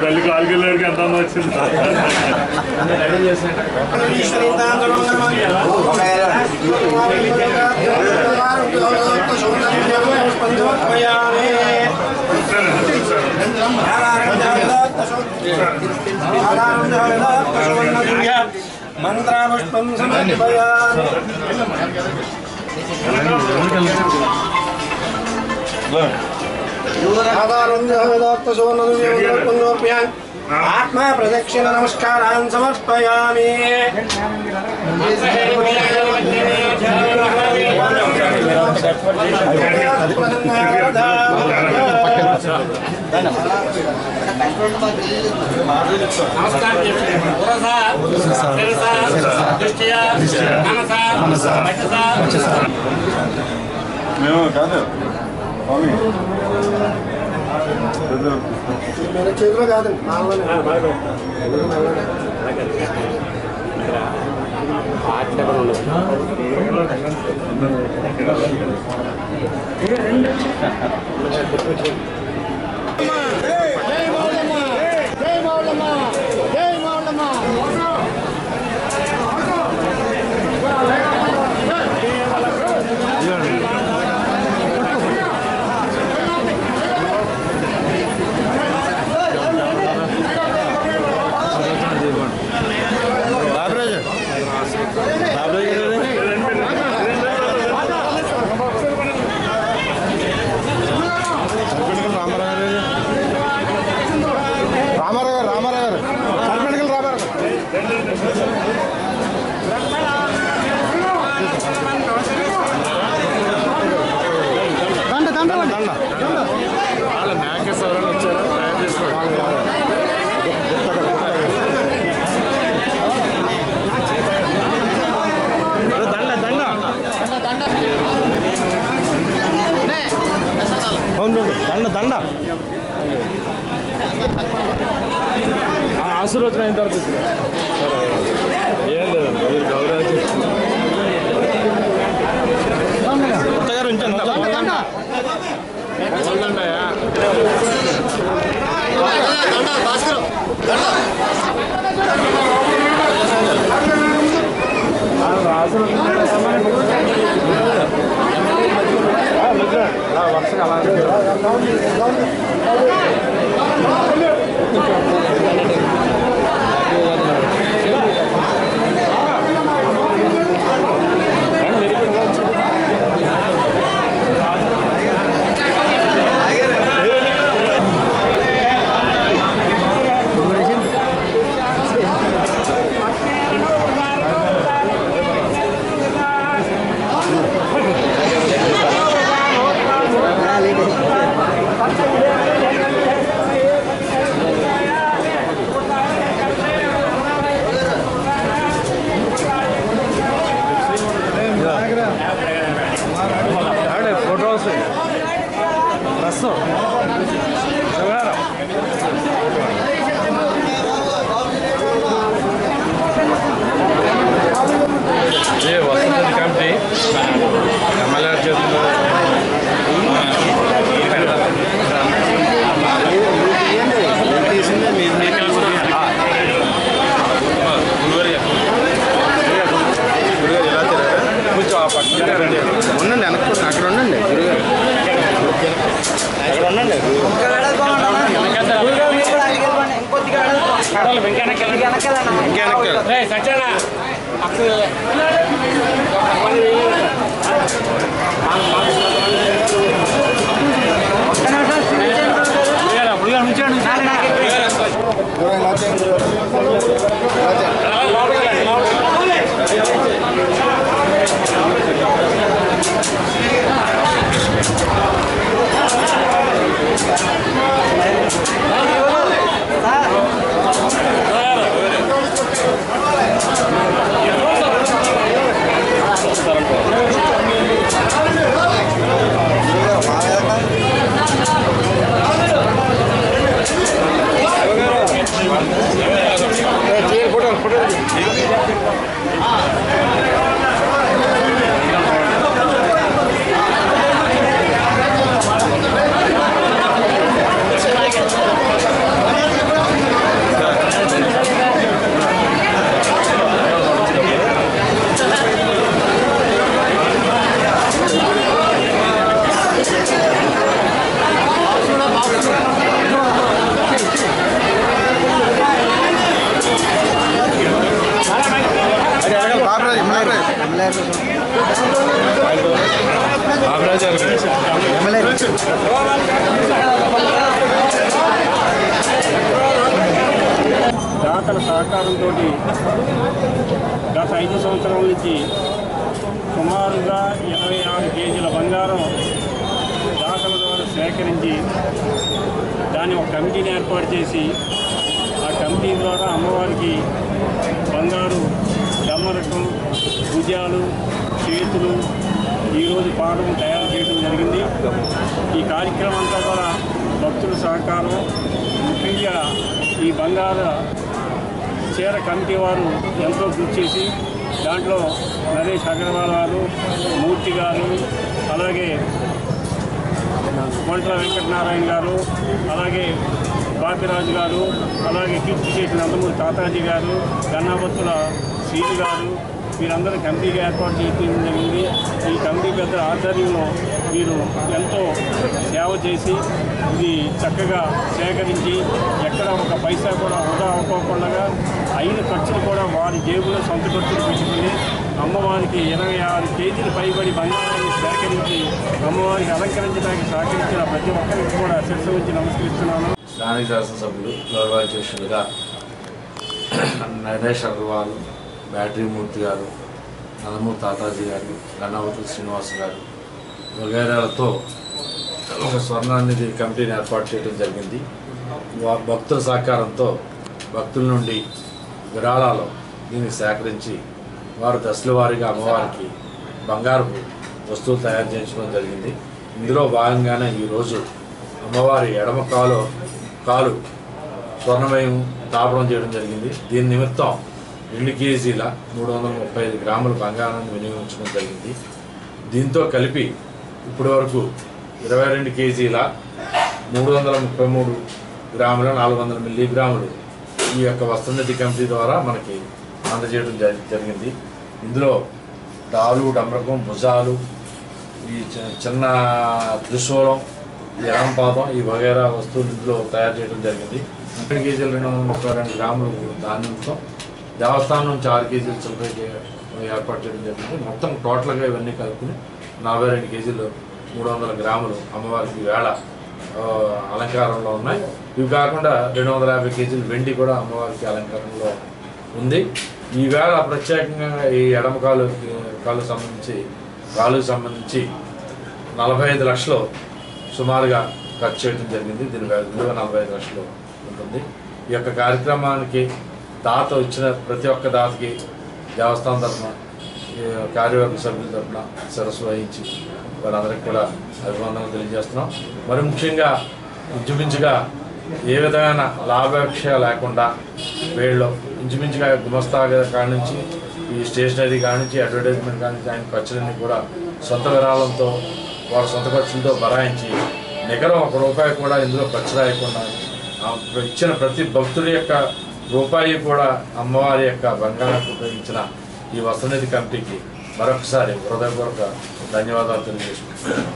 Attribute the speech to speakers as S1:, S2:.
S1: తల్లికి ఆల్గిల్లడికి ఎంత వచ్చింది
S2: మంత్రాపుష్పం సమర్పయామి. ఆత్మా ప్రదక్షిణ నమస్కారాన్ సమర్పయామి.
S1: మేము కాదు
S2: చేతిలో కాదండి
S1: అయిన తర్వాత ఏం లేదు కొత్తగారు ఉంచండి వర్షం అలా फोटोस रसो ये वसंत कमिटी एमएलए ఉండండి అనుకుంటున్నా అక్కడ ఉండండి గురుగారు అక్కడ ఉండండి
S3: దాతల సహకారంతో గత 5 సంవత్సరాల నుంచి సుమారుగా 26 కేజీల బంగారం దాతల ద్వారా సేకరించి దాన్ని ఒక కమిటీని ఏర్పాటు చేసి ఆ కమిటీ ద్వారా అమ్మవారికి బంగారు డమ్మరకం భుజాలు చేతులు ఈరోజు పాదం తయారు చేయడం జరిగింది. ఈ కార్యక్రమం అంతా కూడా భక్తుల సహకారం, ముఖ్యంగా ఈ బంగారు చీర కమిటీ వారు ఎంతో కృషి చేసి దాంట్లో నరేష్ అగర్వాల్ గారు, మూర్తి గారు, అలాగే కొంట్ల వెంకటనారాయణ గారు, అలాగే బాపిరాజు గారు, అలాగే కీర్తి చేసిన నందమూరి తాతాజీ గారు, గన్నాపత్తుల శ్రీను గారు, వీరందరూ కమిటీగా ఏర్పాటు చేయడం జరిగింది. ఈ కమిటీ పెద్ద ఆధ్వర్యంలో వీరు ఎంతో సేవ చేసి ఇది చక్కగా సేకరించి ఎక్కడ ఒక పైసా కూడా వృధా అవ్వకుండా అయిన ఖర్చులు కూడా వారి జేబులో సొంత ఖర్చులు పెట్టుకుని అమ్మవారికి 26 కేజీలు పైబడి బంగారాన్ని సేకరించి అమ్మవారికి అలంకరించడానికి సహకరించిన ప్రతి ఒక్కరికి కూడా శిరస్సు ఉంచి నమస్కరిస్తున్నాను.
S4: స్థానిక శాసనసభ్యులు గౌరవాధ్యక్షులుగా నరేష్ అగర్వాల్, బ్యాటరీ మూర్తి గారు, నందమూరి తాతాజీ గారు, గన్నాపతుల శ్రీనివాస్ గారు వగైరాలతో ఒక స్వర్ణనిధి కమిటీని ఏర్పాటు చేయడం జరిగింది. భక్తుల సహకారంతో భక్తుల నుండి విరాళాలు దీన్ని సేకరించి వారు దశల వారీగా అమ్మవారికి బంగారపు వస్తువులు తయారు చేయించడం జరిగింది. ఇందులో భాగంగానే ఈరోజు అమ్మవారి ఎడమ కాలు స్వర్ణమయం తాపడం చేయడం జరిగింది. దీని నిమిత్తం 2 కేజీల 335 గ్రాముల బంగారాన్ని వినియోగించడం జరిగింది. దీంతో కలిపి ఇప్పటి వరకు 22 కేజీల 333 గ్రాముల 400 మిల్లీగ్రాములు ఈ యొక్క వస్త్రనిధి కమిటీ ద్వారా మనకి అందజేయడం జరిగింది. ఇందులో డాలు, డమరకం, భుజాలు, ఈ చిన్న త్రిశూలం, ఈ ఎరంపాదం, ఈ వగైరా వస్తువులు ఇందులో తయారు చేయడం జరిగింది. 2 కేజీల 232 గ్రాములు ధాన్యంతో దేవస్థానం నుంచి 6 కేజీల చిల్లర ఏర్పాటు చేయడం జరిగింది. మొత్తం టోటల్గా ఇవన్నీ కలుపుకుని 42 కేజీలు 300 గ్రాములు అమ్మవారికి వేళ అలంకారంలో ఉన్నాయి. ఇవి కాకుండా 250 కేజీలు వెండి కూడా అమ్మవారికి అలంకారంలో ఉంది. ఈ వేళ ప్రత్యేకంగా ఈ ఎడమ కాలుకు సంబంధించి 45 లక్షలు సుమారుగా ఖర్చు చేయడం జరిగింది. దీని విలువ 45 లక్షలు ఉంటుంది. ఈ యొక్క కార్యక్రమానికి దాత ఇచ్చిన ప్రతి ఒక్క దాతకి దేవస్థానం తరఫున, కార్యవర్గ సభ్యుల తరఫున సరస్సు వహించి వారందరికీ కూడా అభివందనలు తెలియజేస్తున్నాం. మరి ముఖ్యంగా ఇంచుమించుగా ఏ విధమైన లాభాపేక్ష లేకుండా వీళ్ళు ఇంచుమించుగా గుమస్తా కాడి నుంచి ఈ స్టేషనరీ కాడి నుంచి అడ్వర్టైజ్మెంట్ కాడి నుంచి ఆయన ఖర్చులన్నీ కూడా సొంత విరాళంతో వారి సొంత ఖర్చులతో బరాయించి నికరం 1 రూపాయి కూడా ఇందులో ఖర్చు రాయకుండా ఇచ్చిన ప్రతి భక్తుడి యొక్క రూపాయి కూడా అమ్మవారి యొక్క బంగారానికి ఉపయోగించిన ఈ వస్త్రనిధి కమిటీకి మరొకసారి హృదయపూర్వక ధన్యవాదాలు తెలియజేస్తున్నాను.